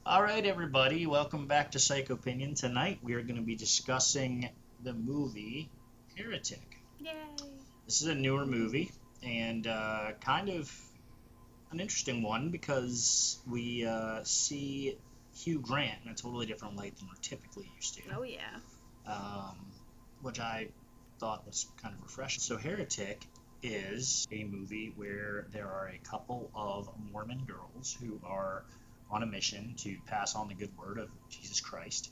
All right, everybody, welcome back to Psych Opinion. Tonight we are going to be discussing the movie Heretic. Yay! This is a newer movie and kind of an interesting one because we see Hugh Grant in a totally different light than we're typically used to. Oh, yeah. Which I thought was kind of refreshing. So Heretic is a movie where there are a couple of Mormon girls who are on a mission to pass on the good word of Jesus Christ.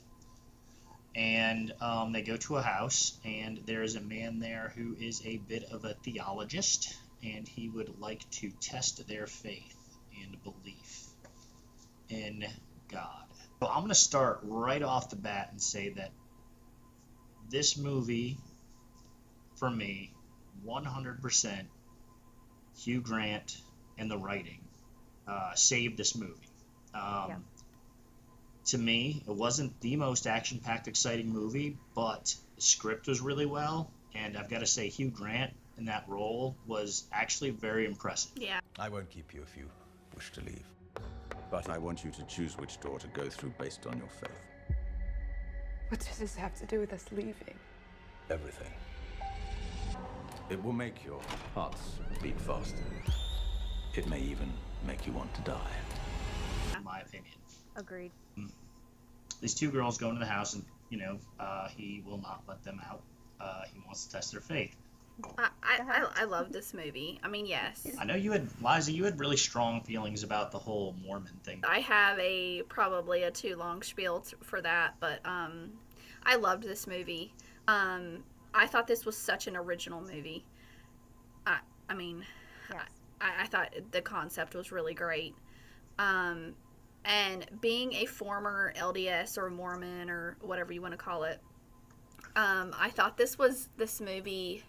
And they go to a house, and there is a man there who is a bit of a theologist, and he would like to test their faith and belief in God. So I'm going to start right off the bat and say that this movie, for me, 100% Hugh Grant and the writing saved this movie. To me, it wasn't the most action-packed, exciting movie, but the script was really well, and I've got to say Hugh Grant in that role was actually very impressive. Yeah. I won't keep you if you wish to leave, but I want you to choose which door to go through based on your faith. What does this have to do with us leaving? Everything. It will make your hearts beat faster. It may even make you want to die. In my opinion. Agreed. These two girls go into the house and, he will not let them out. He wants to test their faith. I love this movie. I mean, yes. I know you had, Liza, you had really strong feelings about the whole Mormon thing. I have probably a too long spiel for that, but I loved this movie. I thought this was such an original movie. I mean, yes. I thought the concept was really great. And being a former LDS or Mormon or whatever you want to call it, I thought this movie,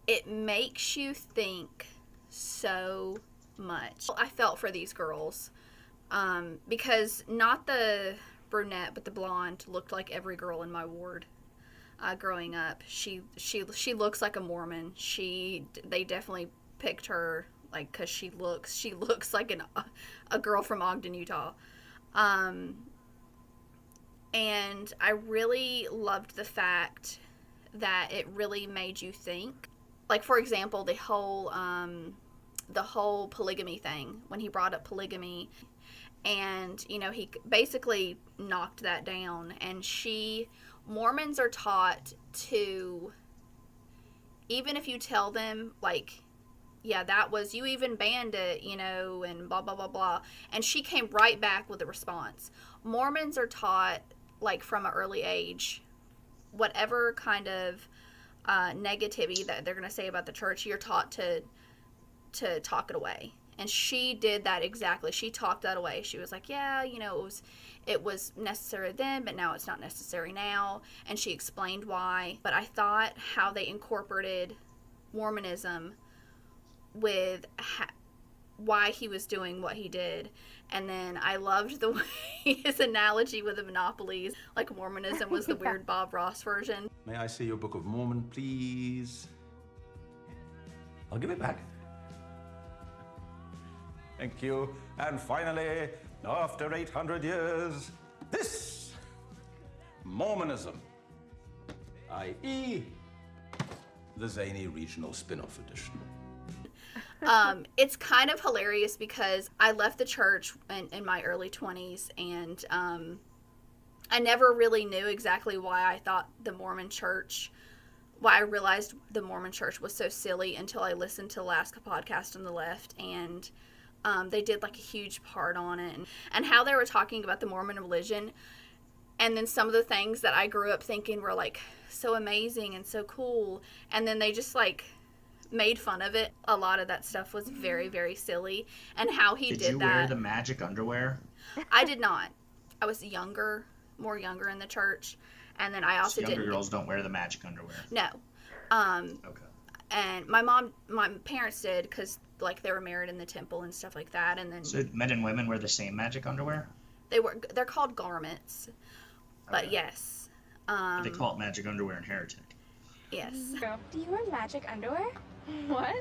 it makes you think so much. I felt for these girls, because not the brunette, but the blonde looked like every girl in my ward. Growing up, she looks like a Mormon. They definitely picked her because she looks like a girl from Ogden, Utah. And I really loved the fact that it really made you think. Like, for example, the whole polygamy thing, when he brought up polygamy, and he basically knocked that down. And Mormons are taught to, even if you tell them, yeah, that was, you even banned it, and blah, blah, blah, blah. And she came right back with a response. Mormons are taught, from an early age, whatever kind of negativity that they're going to say about the church, you're taught to talk it away. And she did that exactly. She talked that away. She was like, yeah, it was necessary then, but now it's not necessary now. And she explained why. But I thought how they incorporated Mormonism with why he was doing what he did. And then I loved the way his analogy with the monopolies, like Mormonism was the weird Bob Ross version. May I see your Book of Mormon, please? I'll give it back. Thank you. And finally, after 800 years, this Mormonism, i.e. the zany regional spin-off edition. It's kind of hilarious because I left the church in my early 20s, and I never really knew exactly why I realized the Mormon church was so silly until I listened to the last podcast on the left, and they did a huge part on it, and how they were talking about the Mormon religion, and then some of the things that I grew up thinking were so amazing and so cool, and then they just made fun of it. A lot of that stuff was very, very silly, and how he did that. Did you wear the magic underwear? I did not. I was more younger in the church, and then I also younger girls don't wear the magic underwear. No. Okay. And my parents did because they were married in the temple and stuff like that, and then. So men and women wear the same magic underwear? They're called garments, but okay. Yes. They call it magic underwear in Heretic. Yes. Do you wear magic underwear? What?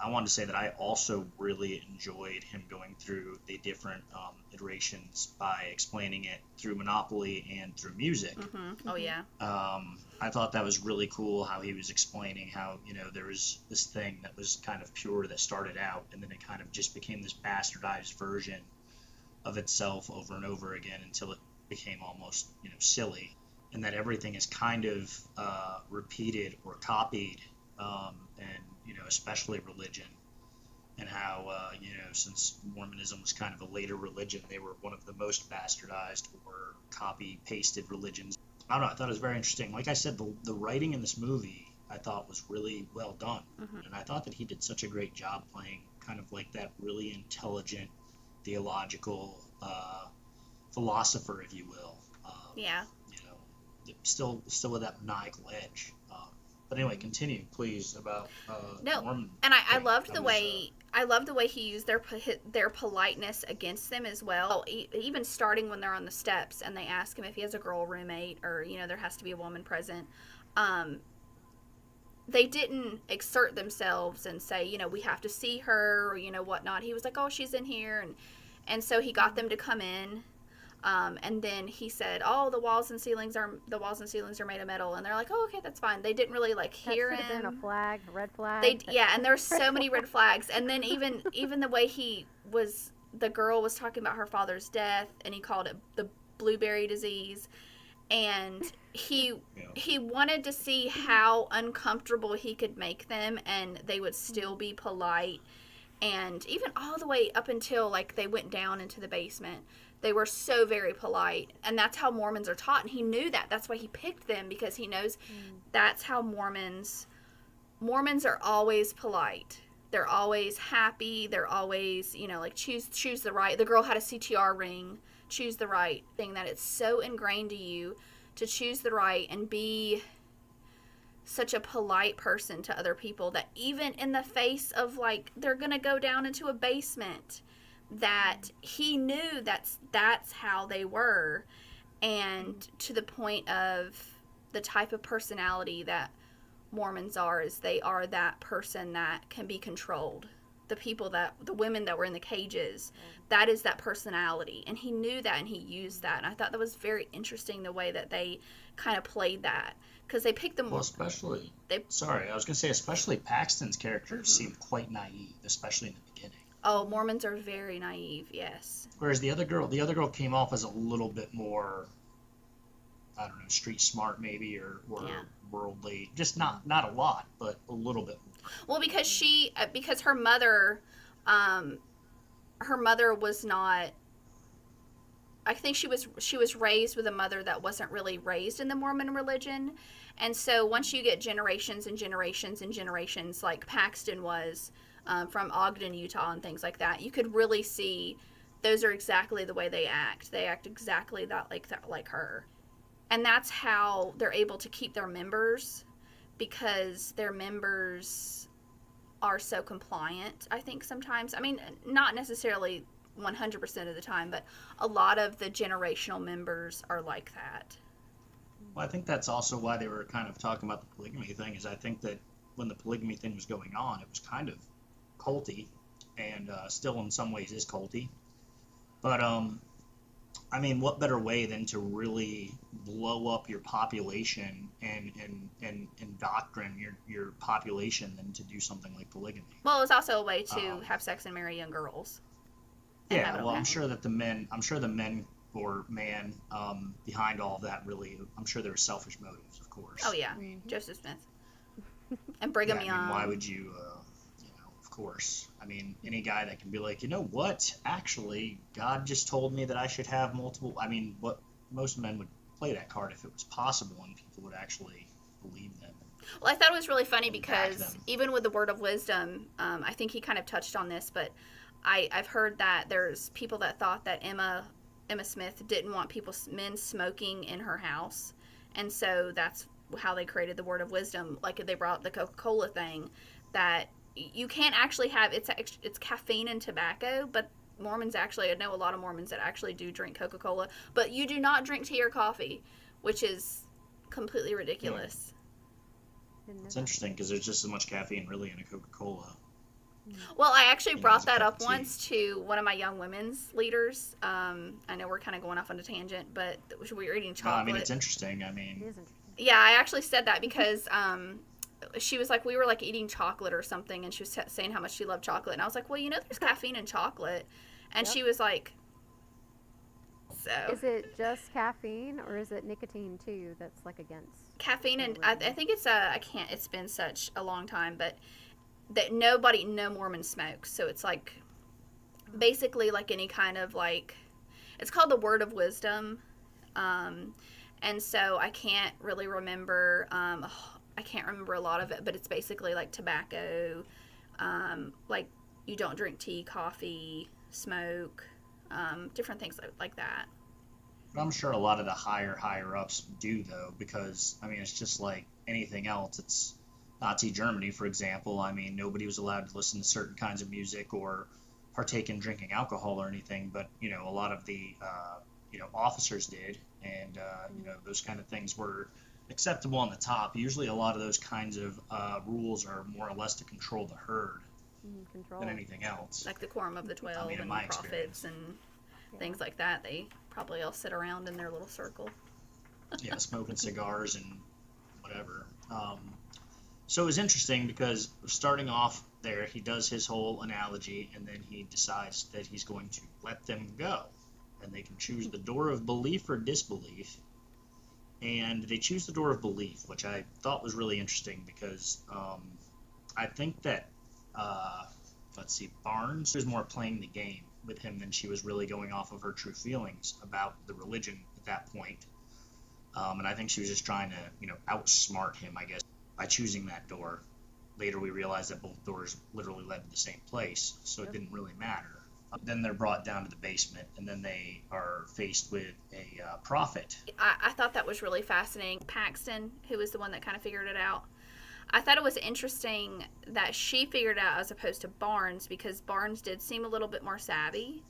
I wanted to say that I also really enjoyed him going through the different iterations by explaining it through Monopoly and through music. Oh yeah. I thought that was really cool how he was explaining how, there was this thing that was kind of pure that started out, and then it kind of just became this bastardized version of itself over and over again until it became almost, silly, and that everything is kind of repeated or copied, and, especially religion, and how, since Mormonism was kind of a later religion, they were one of the most bastardized or copy-pasted religions. I don't know, I thought it was very interesting. Like I said, the writing in this movie I thought was really well done, and I thought that he did such a great job playing kind of like that really intelligent, theological philosopher, if you will. Yeah. Still with that maniacal edge. But anyway, continue, please, about No, Mormon. and I thing. loved That the was, way I loved the way he used their politeness against them as well. Even starting when they're on the steps and they ask him if he has a girl roommate or there has to be a woman present. They didn't exert themselves and say we have to see her or whatnot. He was like, oh, she's in here, and so he got them to come in. And then he said, "Oh, the walls and ceilings are made of metal," and they're like, "Oh, okay, that's fine." They didn't really hear That should have him. been a flag, a red flag. And there's so many red flags. And then even the way the girl was talking about her father's death, and he called it the blueberry disease, and he wanted to see how uncomfortable he could make them, and they would still be polite. And even all the way up until they went down into the basement, they were so very polite, and that's how Mormons are taught. And he knew that. That's why he picked them, because he knows that's how Mormons are always polite. They're always happy. They're always choose the right. The girl had a CTR ring. Choose the right thing. That it's so ingrained to you to choose the right and be such a polite person to other people, that even in the face of they're gonna go down into a basement, that he knew that's how they were. And to the point of the type of personality that Mormons are, is they are that person that can be controlled. The women that were in the cages, that is that personality, and he knew that, and he used that. And I thought that was very interesting, the way that they kind of played that, because they picked them. Well, especially especially Paxton's character seemed quite naive, especially in the beginning. Oh, Mormons are very naive, yes. Whereas the other girl came off as a little bit more, I don't know, street smart maybe, or worldly. Just not a lot, but a little bit more. Well, because her mother was not. I think she was raised with a mother that wasn't really raised in the Mormon religion, and so once you get generations and generations and generations, like Paxton was, from Ogden, Utah, and things like that, you could really see those are exactly the way they act. They act exactly like her, and that's how they're able to keep their members, because their members are so compliant. I think sometimes, I mean, not necessarily 100% of the time, but a lot of the generational members are like that. Well, I think that's also why they were kind of talking about the polygamy thing, is I think that when the polygamy thing was going on, it was kind of culty, and still in some ways is culty. But I mean, what better way than to really blow up your population and indoctrinate your population than to do something like polygamy? Well, it was also a way to have sex and marry young girls. Yeah, well, I'm sure the men or man behind all of that, really, I'm sure there were selfish motives, of course. Oh yeah, Joseph Smith and Brigham Young. I mean, why would you? Of course. I mean, any guy that can be like, you know what? Actually, God just told me that I should have multiple. I mean, what most men would play that card if it was possible, and people would actually believe them. Well, I thought it was really funny because even with the word of wisdom, I think he kind of touched on this, but I've heard that there's people that thought that Emma Smith didn't want men smoking in her house, and so that's how they created the word of wisdom. Like they brought the Coca-Cola thing, that you can't actually have it's caffeine and tobacco, but Mormons actually, I know a lot of Mormons that actually do drink Coca-Cola, but you do not drink tea or coffee, which is completely ridiculous. It's interesting because there's just as much caffeine really in a Coca-Cola Well, I actually You know, as brought a that cup up of tea. once to one of my young women's leaders. I know we're kind of going off on a tangent, but we were eating No, I mean chocolate. it's interesting. I It mean, is interesting. Yeah, I actually said that because she was like, we were like eating chocolate or something, and she was saying how much she loved chocolate, and I was like, well, you know, there's caffeine in chocolate, and Yep. she was like, so Is it just caffeine or is it nicotine too that's like against? caffeine, and I original? think it's I can't. It's been such a long time, but that no Mormon smokes, so it's like basically like any kind of like it's called the Word of Wisdom, um, and so I can't really remember. I can't remember a lot of it, but it's basically like tobacco, like you don't drink tea, coffee, smoke, different things like that. but I'm sure a lot of the higher ups do though, because I mean it's just like anything else. It's Nazi Germany, for example. I mean nobody was allowed to listen to certain kinds of music or partake in drinking alcohol or anything, but you know a lot of the officers did, and you know those kind of things were acceptable on the top. Usually, a lot of those kinds of rules are more or less to control the herd Control. than anything else. Like the Quorum of the 12 I mean, in and my the prophets experience. and Yeah. things like that. They probably all sit around in their little circle. Yeah, smoking cigars and whatever. So it was interesting because starting off there, he does his whole analogy, and then he decides that he's going to let them go, and they can choose the door of belief or disbelief. And they choose the door of belief, which I thought was really interesting because I think that let's see, Barnes was more playing the game with him than she was really going off of her true feelings about the religion at that point. And I think she was just trying to, outsmart him, I guess, by choosing that door. Later, we realized that both doors literally led to the same place, so it didn't really matter. Then they're brought down to the basement, and then they are faced with a prophet. I thought that was really fascinating. Paxton, who was the one that kind of figured it out, I thought it was interesting that she figured it out as opposed to Barnes, because Barnes did seem a little bit more savvy.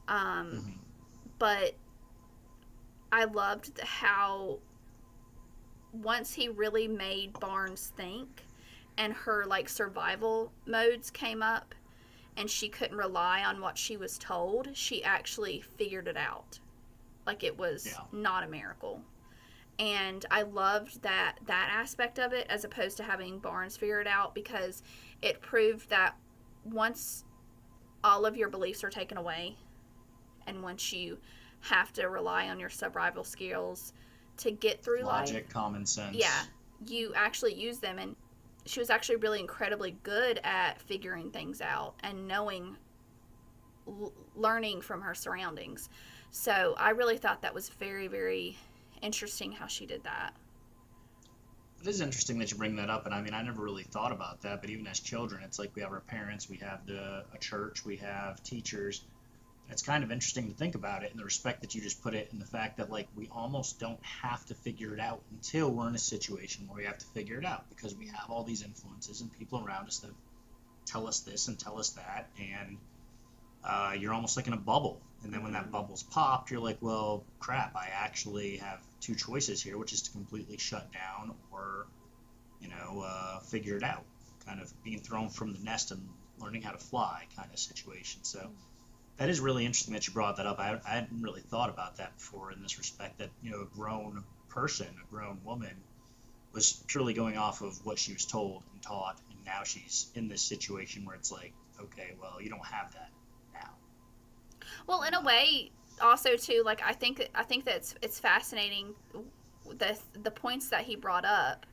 But I loved how once he really made Barnes think and her like survival modes came up and she couldn't rely on what she was told, she actually figured it out. Like it was not a miracle. And I loved that aspect of it as opposed to having Barnes figure it out, because it proved that once all of your beliefs are taken away and once you have to rely on your survival skills to get through Logic, life, common sense. yeah, you actually use them. And she was actually really incredibly good at figuring things out and knowing, learning from her surroundings. So I really thought that was very, very interesting how she did that. It is interesting that you bring that up, and I mean, I never really thought about that, but even as children, it's like we have our parents, we have a church, we have teachers. It's kind of interesting to think about it in the respect that you just put it, in the fact that like we almost don't have to figure it out until we're in a situation where we have to figure it out, because we have all these influences and people around us that tell us this and tell us that, and you're almost like in a bubble. And then when that bubble's popped, you're like, well, crap, I actually have two choices here, which is to completely shut down or, figure it out. Kind of being thrown from the nest and learning how to fly kind of situation. So that is really interesting that you brought that up. I hadn't really thought about that before, in this respect, that, a grown person, a grown woman, was purely going off of what she was told and taught, and now she's in this situation where it's like, okay, well, you don't have that now. Well, in a way, also too, like I think that it's fascinating the points that he brought up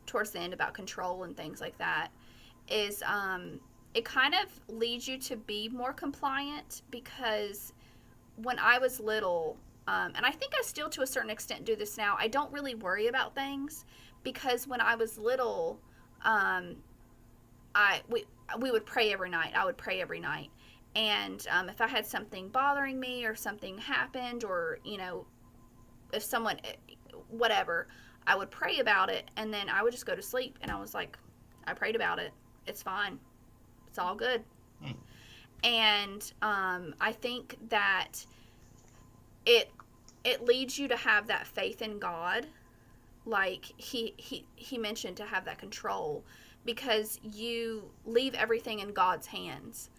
towards the end about control and things like that is it kind of leads you to be more compliant, because when I was little, and I think I still to a certain extent do this now, I don't really worry about things, because when I was little, we would pray every night. I would pray every night. And if I had something bothering me or something happened, or, if someone, whatever, I would pray about it, and then I would just go to sleep. And I was like, I prayed about it. It's fine. It's all good. And I think that it leads you to have that faith in God. Like he mentioned, to have that control, because you leave everything in God's hands,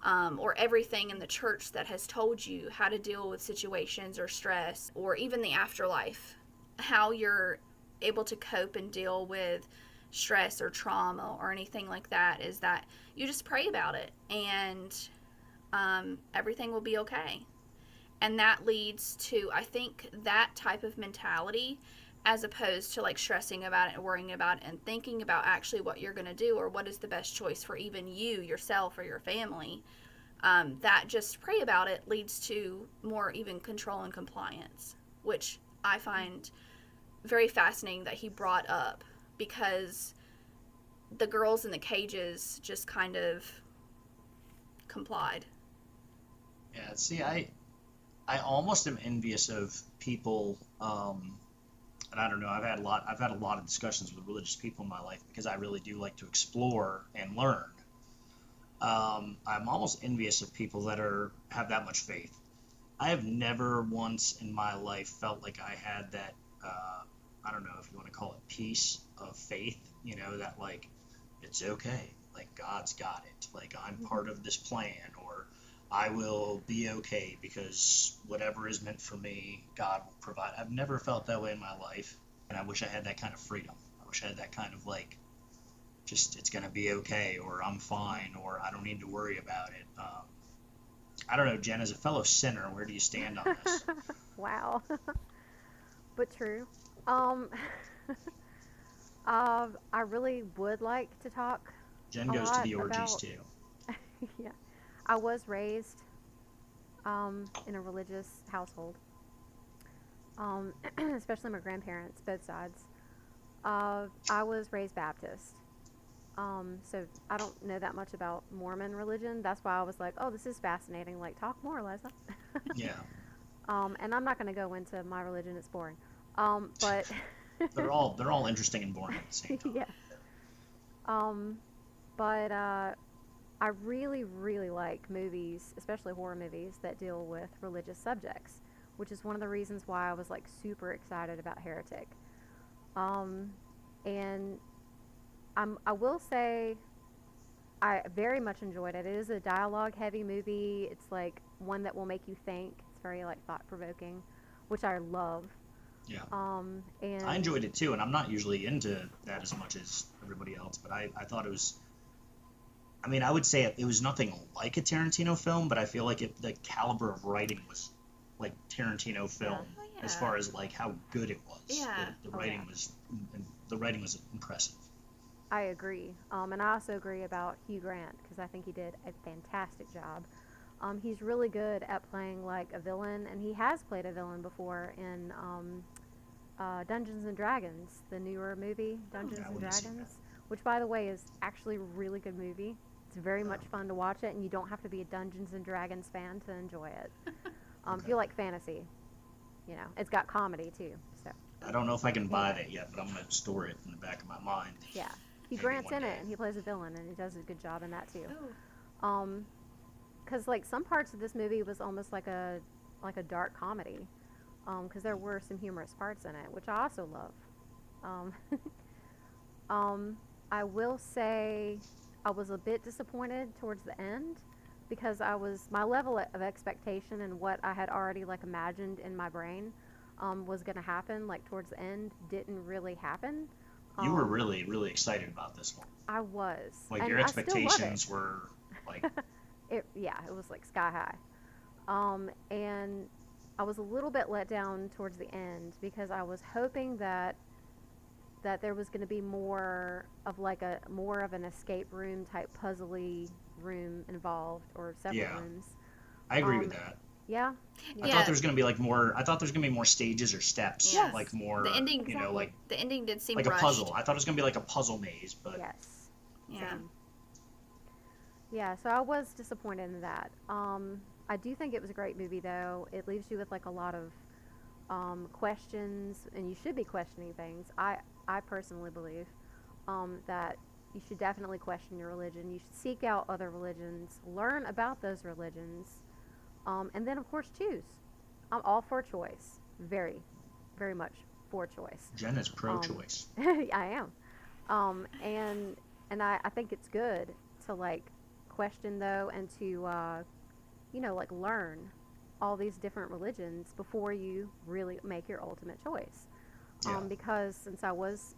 or everything in the church that has told you how to deal with situations or stress or even the afterlife, how you're able to cope and deal with stress or trauma or anything like that, is that you just pray about it, and everything will be okay. And that leads to, I think, that type of mentality, as opposed to like stressing about it and worrying about it and thinking about actually what you're going to do or what is the best choice for even you, yourself, or your family. That just pray about it leads to more even control and compliance, which I find very fascinating that he brought up, because the girls in the cages just kind of complied. Yeah, see, I almost am envious of people, and I don't know. I've had a lot of discussions with religious people in my life because I really do like to explore and learn. I'm almost envious of people that have that much faith. I have never once in my life felt like I had that. I don't know if you want to call it peace of faith. You know, that like it's okay. Like God's got it. Like I'm part of this plan, or I will be okay because whatever is meant for me, God will provide. I've never felt that way in my life, and I wish I had that kind of freedom. I wish I had that kind of like, just it's gonna be okay, or I'm fine, or I don't need to worry about it. I don't know, Jen, as a fellow sinner, where do you stand on this? Wow. But true. Um, I really would like to talk Jen a goes to lot the orgies about, too. yeah. I was raised in a religious household, especially my grandparents, both sides. I was raised Baptist. So I don't know that much about Mormon religion. That's why I was like, oh, this is fascinating. Like, talk more, Liza. Yeah, And I'm not going to go into my religion. It's boring. But they're all interesting and boring at the same time. yeah. Um, but I really, really like movies, especially horror movies that deal with religious subjects, which is one of the reasons why I was like super excited about Heretic. Um, and I will say I very much enjoyed it. It is a dialogue heavy movie. It's like one that will make you think. It's very like thought provoking, which I love. Yeah, I And enjoyed it too, and I'm not usually into that as much as everybody else, but I thought it was. I mean, I would say it was nothing like a Tarantino film, but I feel like the caliber of writing was like Tarantino yeah, film Oh, as yeah. far as like how good it was. Yeah. The oh yeah, writing was the writing was impressive. I agree. And I also agree about Hugh Grant because I think he did a fantastic job. He's really good at playing like a villain, and he has played a villain before in Dungeons and Dragons, the newer movie Yeah, Dungeons I and wouldn't have seen that. Dragons, which by the way is actually a really good movie. It's very much Oh, fun to watch it, and you don't have to be a Dungeons and Dragons fan to enjoy it. If okay. you like fantasy, it's got comedy too. So I don't know if I can buy anyway, that yet, but I'm gonna store it in the back of my mind. yeah, Hugh Maybe Grant's one in it, day. and he plays a villain, and he does a good job in that too. Oh. Um, because like some parts of this movie was almost like a dark comedy, because there were some humorous parts in it, which I also love. Um, um, I will say I was a bit disappointed towards the end because my level of expectation and what I had already like imagined in my brain was going to happen like towards the end didn't really happen. You were Um, really, really excited about this one. I was, Like your and I still love it. expectations were like, It was like sky high. And I was a little bit let down towards the end because I was hoping that there was going to be more of like a more of an escape room type puzzly room involved or several yeah, rooms. I agree with Um, that. yeah, I yeah, thought Yeah. there was gonna be like more. I thought there was gonna be more stages or steps, Yeah. yes, like The more, ending. exactly. The ending did seem like a puzzle. rushed. I thought it was gonna be like a puzzle maze, but Yes, Yeah. same. Yeah, so I was disappointed in that. I do think it was a great movie though. It leaves you with like a lot of questions, and you should be questioning things. I personally believe that you should definitely question your religion. You should seek out other religions, learn about those religions, and then of course choose. I'm all for choice, very, very much for choice. Jen is Um, pro-choice. I am, and And I think it's good to like question though, and to like learn all these different religions before you really make your ultimate choice. Yeah. Because since I was,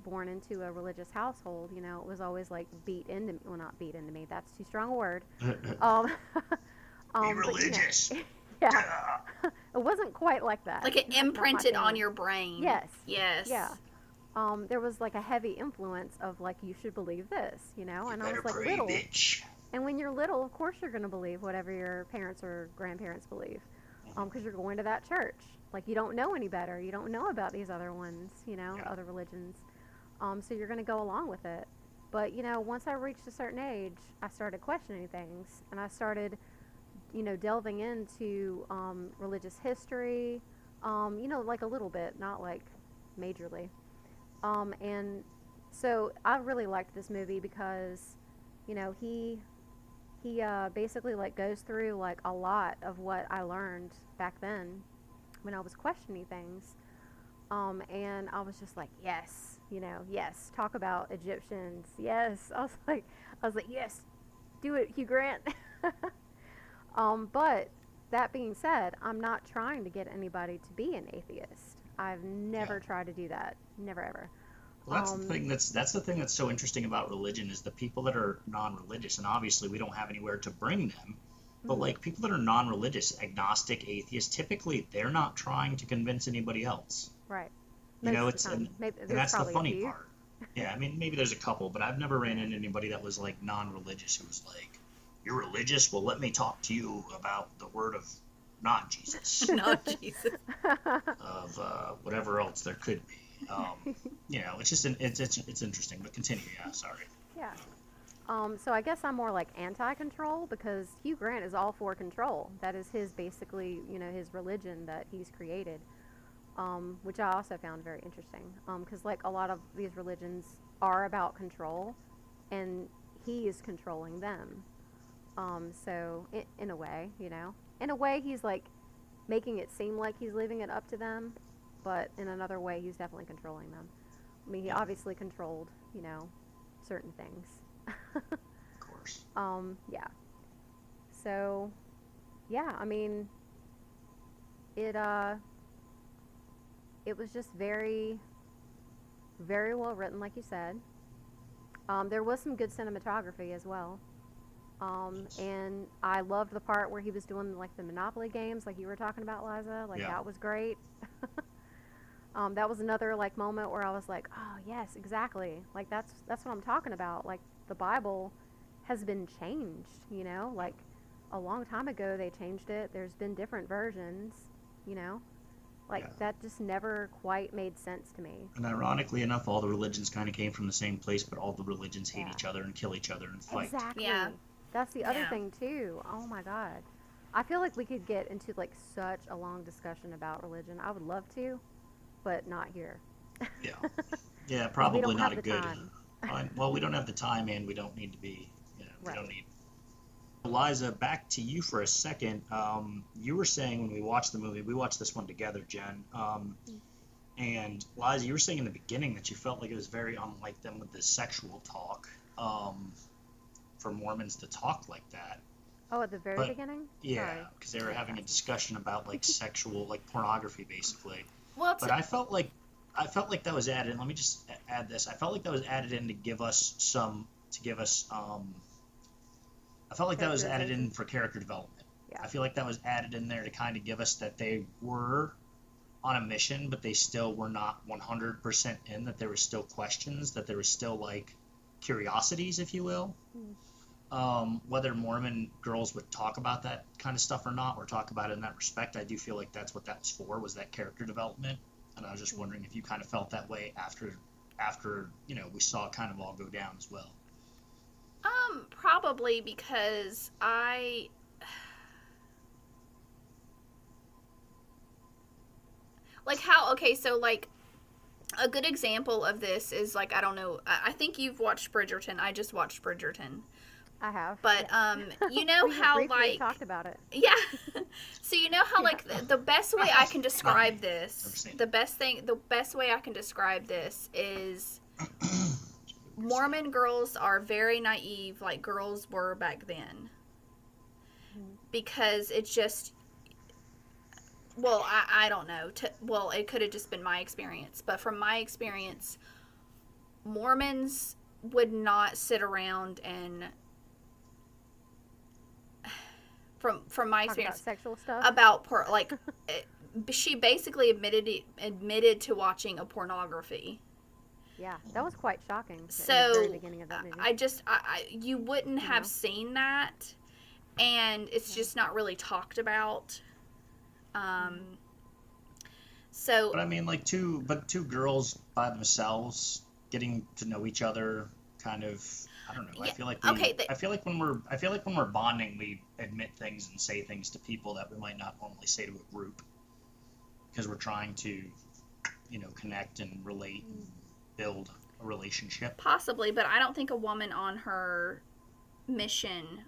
born into a religious household, it was always like beat into me. Well, not beat into me. That's too strong a word. Um, Be but, religious. yeah, it wasn't quite like that. Like it Not my imprinted on family. your brain. Yes. Yes. Yeah. There was like a heavy influence of like you should believe this, You and I better was like pray, little. bitch. And when you're little, of course you're going to believe whatever your parents or grandparents believe, because you're going to that church. Like you don't know any better. You don't know about these other ones, Yeah. other religions. So you're going to go along with it. But once I reached a certain age, I started questioning things, and I started, delving into religious history, like a little bit, not like majorly. And so I really liked this movie because, he basically like goes through like a lot of what I learned back then when I was questioning things. And I was just like, yes, yes, talk about Egyptians. Yes. I was like, yes, do it, Hugh Grant. But that being said, I'm not trying to get anybody to be an atheist. I've never Yeah. tried to do that. Never ever. Well, that's the thing that's so interesting about religion is the people that are non-religious, and obviously we don't have anywhere to bring them. But like people that are non-religious, agnostic, atheist, typically they're not trying to convince anybody else. Right. You know, Most of it's the time. Maybe and there's that's the probably a funny few. part. Yeah, I mean maybe there's a couple, but I've never ran into anybody that was like non-religious who was like, "You're religious? Well, let me talk to you about the word of not Jesus, Not Jesus. of whatever else there could be." It's just it's interesting. But continue. Yeah, sorry. Yeah. So I guess I'm more like anti-control because Hugh Grant is all for control. That is his basically, his religion that he's created, which I also found very interesting. Because like a lot of these religions are about control, and he is controlling them. So in a way, he's like making it seem like he's leaving it up to them, but in another way, he's definitely controlling them. I mean, he obviously controlled, certain things. Of course. Yeah. So, yeah, I mean, it was just very, very well written, like you said. There was some good cinematography as well. And I loved the part where he was doing like the Monopoly games, like you were talking about, Liza. Like Yeah. that was great. That was another like moment where I was like, oh yes, exactly. Like that's what I'm talking about. Like the Bible has been changed. Like a long time ago they changed it. There's been different versions. Like Yeah. that just never quite made sense to me. And ironically enough, all the religions kind of came from the same place, but all the religions hate Yeah. each other and kill each other and fight. Exactly. Yeah. That's the other Yeah. thing too. Oh my God. I feel like we could get into like such a long discussion about religion. I would love to, but not here. Yeah. Yeah, 'Cause probably we don't not have a the good. time. Well, we don't have the time, and we don't need to be. We Right. don't need. Eliza, back to you for a second. You were saying when we watched the movie, we watched this one together, Jen. And Liza, you were saying in the beginning that you felt like it was very unlike them with the sexual talk. For Mormons to talk like that. Oh, at the very But- beginning? Yeah, Sorry. because they were having a discussion about like sexual, like pornography, basically. Well, But I felt like that was added. Let me just add this. I felt like that was added in to give us I felt like that was added in for character development. Yeah. I feel like that was added in there to kind of give us that they were on a mission, but they still were not 100% in, that there were still questions, that there was still like curiosities, if you will. Whether Mormon girls would talk about that kind of stuff or not, or talk about it in that respect, I do feel like that's what that was for, was that character development. And I was just wondering if you kind of felt that way after we saw it kind of all go down as well. probably because so like a good example of this is like, I don't know, I think you've watched Bridgerton. I just watched Bridgerton. I have. But you know We how briefly like talked about it. yeah. So you know how like the best way I can describe Never this, seen it. the best way I can describe this is Mormon girls are very naive, like girls were back then. Because it's just, well, I don't know. Well, it could have just been my experience. But from my experience, Mormons would not sit around and, from my Talk experience, about sexual stuff. she basically admitted to watching a pornography. Yeah, that was quite shocking. In the So very beginning of that movie. you wouldn't have seen that, and it's just not really talked about. So But I mean, like two girls by themselves getting to know each other, kind of. I don't know. Yeah, I feel like when we're bonding, we admit things and say things to people that we might not normally say to a group, because we're trying to, connect and relate and build a relationship. possibly, but I don't think a woman on her mission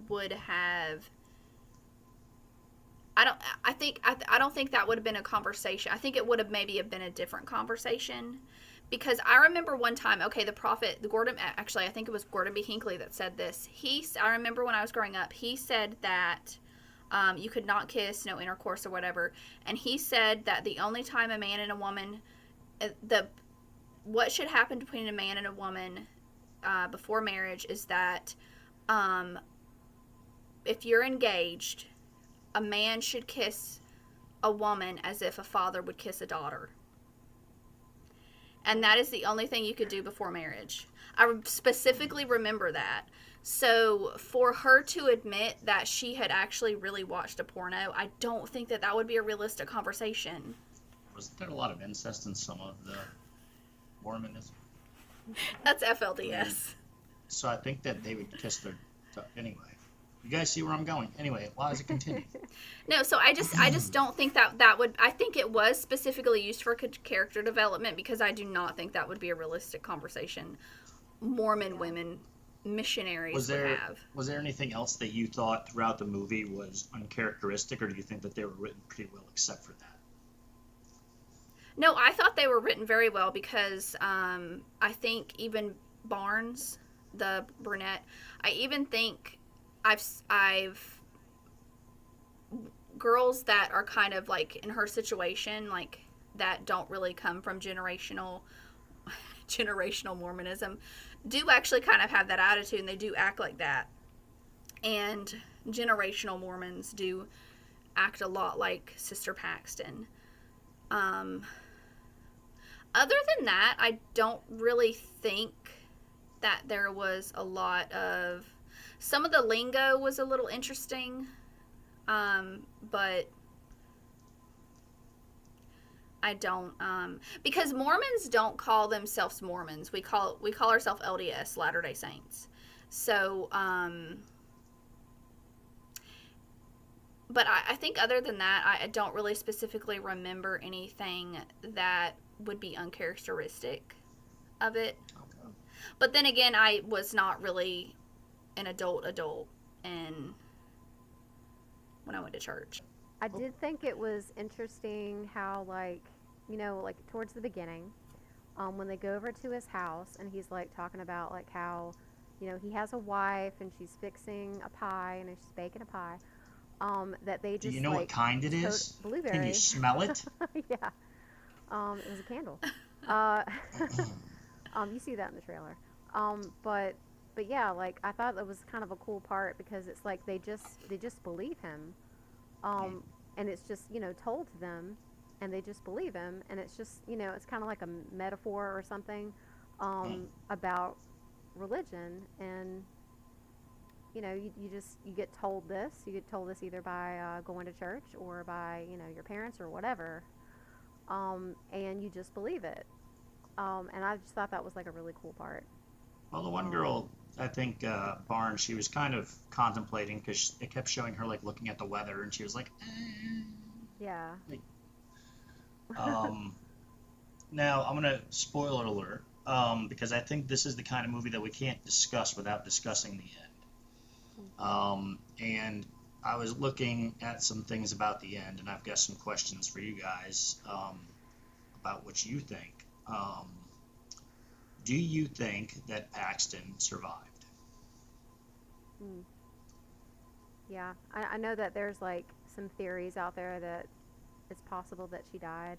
would have. I don't think that would have been a conversation. I think it would have maybe have been a different conversation, because I remember one time. Okay, I think it was Gordon B. Hinckley that said this. I remember when I was growing up, he said that you could not kiss, no intercourse or whatever, and he said that the only time a man and a woman, what should happen between a man and a woman before marriage is that if you're engaged, a man should kiss a woman as if a father would kiss a daughter. And that is the only thing you could do before marriage. I specifically remember that. So for her to admit that she had actually really watched a porno, I don't think that would be a realistic conversation. Wasn't there a lot of incest in some of the Mormonism? That's FLDS. So I think that they would kiss their... Anyway. You guys see where I'm going. Anyway, why does it continue? No, so I just don't think that would... I think it was specifically used for character development, because I do not think that would be a realistic conversation Mormon women missionaries would have. Was there anything else that you thought throughout the movie was uncharacteristic, or do you think that they were written pretty well except for that? No, I thought they were written very well, because I think even Barnes, the brunette, I even think I've girls that are kind of like in her situation, like that don't really come from generational Mormonism, do actually kind of have that attitude, and they do act like that. And generational Mormons do act a lot like Sister Paxton. Other than that, I don't really think that there was a lot of... Some of the lingo was a little interesting, but I don't... because Mormons don't call themselves Mormons. We call ourselves LDS, Latter-day Saints. So, but I think other than that, I don't really specifically remember anything that would be uncharacteristic of it. Okay. But then again, I was not really an adult and when I went to church. I did think it was interesting how, like towards the beginning, when they go over to his house and he's like talking about like how, he has a wife and she's fixing a pie and she's baking a pie, that they just... Do you know what kind it is? Blueberry. Can you smell it? Yeah. It was a candle. You see that in the trailer. But yeah, like I thought that was kind of a cool part, because it's like they just believe him, and it's just told to them, and they just believe him, and it's just it's kind of like a metaphor or something about religion, and you get told this. You get told this either by going to church or by your parents or whatever, and you just believe it. And I just thought that was like a really cool part. Well, the one girl, I think Barnes, she was kind of contemplating, because it kept showing her like looking at the weather, and she was like, Yeah. Now I'm gonna spoiler alert, because I think this is the kind of movie that we can't discuss without discussing the end. And I was looking at some things about the end, and I've got some questions for you guys about what you think. Do you think that Paxton survived? Mm. Yeah, I know that there's like some theories out there that it's possible that she died.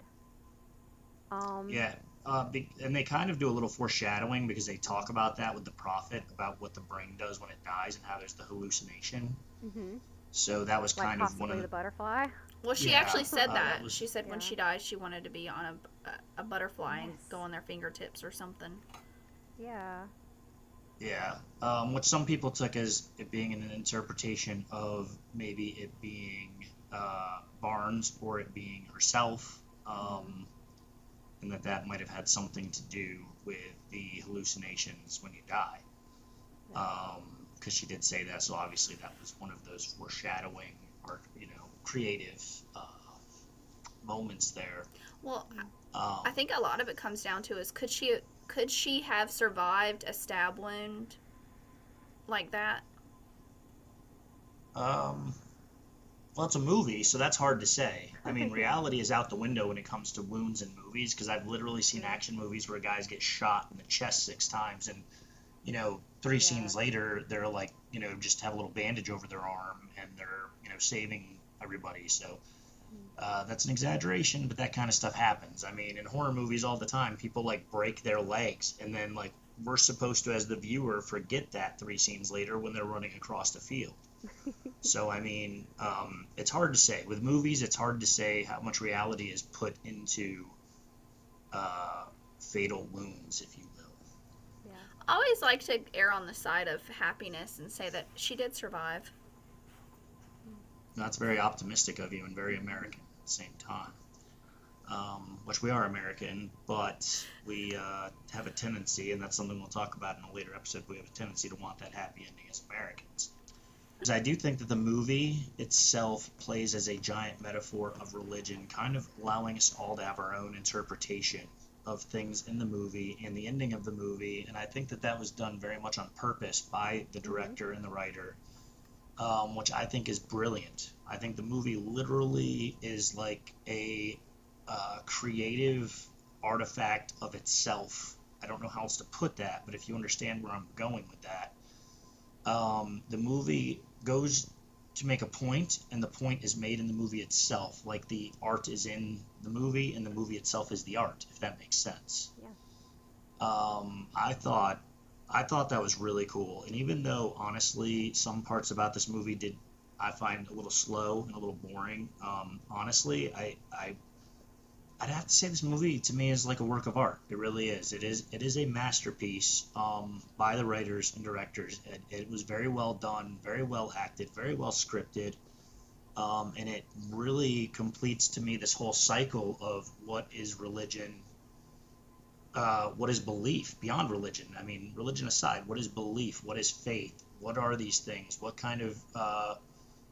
Um, Yeah, and they kind of do a little foreshadowing because they talk about that with the prophet about what the brain does when it dies and how there's the hallucination. hmm So that was like kind of one of possibly the, the butterfly. Well, she yeah, actually said that that. was, She said when Yeah. she died, she wanted to be on a butterfly and Yes. go on their fingertips or something. Yeah. yeah. What some people took as it being an interpretation of maybe it being Barnes or it being herself, hmm and that might have had something to do with the hallucinations when you die. Yeah. Because she did say that, so obviously that was one of those foreshadowing or creative moments there. Well, Um, I think a lot of it comes down to is could she have survived a stab wound like that? um, well, it's a movie, so that's hard to say. I mean, Yeah. reality is out the window when it comes to wounds in movies, because I've literally seen True. action movies where guys get shot in the chest 6 times, and three Yeah. scenes later, they're like, just have a little bandage over their arm, and they're, saving everybody. So Mm. that's an exaggeration, but that kind of stuff happens. I mean, in horror movies all the time, people like break their legs, and then like we're supposed to, as the viewer, forget that 3 scenes later when they're running across the field. So I mean, it's hard to say. With movies, it's hard to say how much reality is put into uh, fatal wounds, if you will. Yeah. I always like to err on the side of happiness and say that she did survive. That's very optimistic of you and very American at the same time. Which we are American, but we have a tendency, and that's something we'll talk about in a later episode, we have a tendency to want that happy ending as Americans. Because I do think that the movie itself plays as a giant metaphor of religion, kind of allowing us all to have our own interpretation of things in the movie and the ending of the movie. And I think that that was done very much on purpose by the hmm director and the writer, which I think is brilliant. I think the movie literally is like a creative artifact of itself. I don't know how else to put that, but if you understand where I'm going with that, the movie goes to make a point, and the point is made in the movie itself. Like the art is in the movie, and the movie itself is the art, if that makes sense. Yeah. I thought that was really cool. And even though honestly some parts about this movie did I find a little slow and a little boring, honestly, I'd have to say this movie to me is like a work of art. It really is. It is a masterpiece by the writers and directors. It was very well done, very well acted, very well scripted, and it really completes to me this whole cycle of what is religion, what is belief beyond religion. I mean, religion aside, what is belief? What is faith? What are these things? What kind of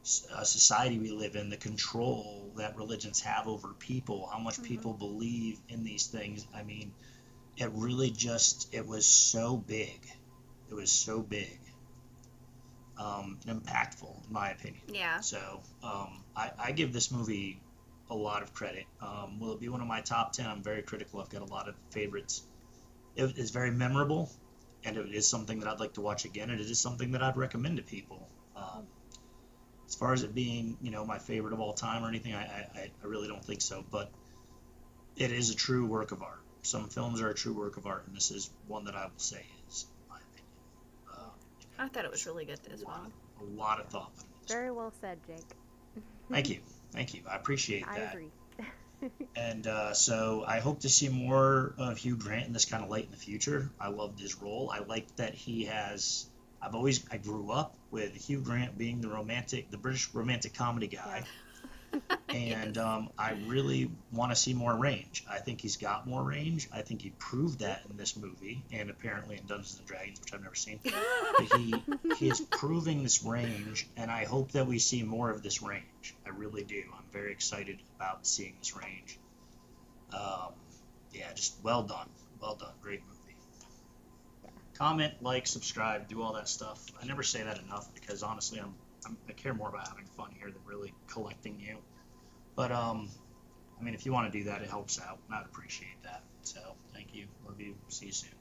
society we live in, the control that religions have over people, how much Mm-hmm. people believe in these things. I mean, it was so big. It was so big, and impactful, in my opinion. Yeah. So I give this movie a lot of credit. Will it be one of my top 10? I'm very critical. I've got a lot of favorites. It is very memorable, and it is something that I'd like to watch again, and it is something that I'd recommend to people. As far as it being, my favorite of all time or anything, I really don't think so. But it is a true work of art. Some films are a true work of art, and this is one that I will say is, in my opinion. I thought it was really good as A lot, well. a lot of thought put into this. Very well said, Jake. Thank you, thank you. I appreciate I that. agree. And so I hope to see more of Hugh Grant in this kind of light in the future. I loved his role. I like that he has. I grew up with Hugh Grant being the British romantic comedy guy, Yes. and Yes. I really want to see more range. I think he's got more range. I think he proved that in this movie, and apparently in Dungeons and Dragons, which I've never seen. But he is proving this range, and I hope that we see more of this range. I really do. I'm very excited about seeing this range. Um, yeah, just well done, great movie. Comment, like, subscribe, do all that stuff. I never say that enough because honestly, I care more about having fun here than really collecting you. But I mean, if you want to do that, it helps out, and I'd appreciate that. So, thank you. Love you. See you soon.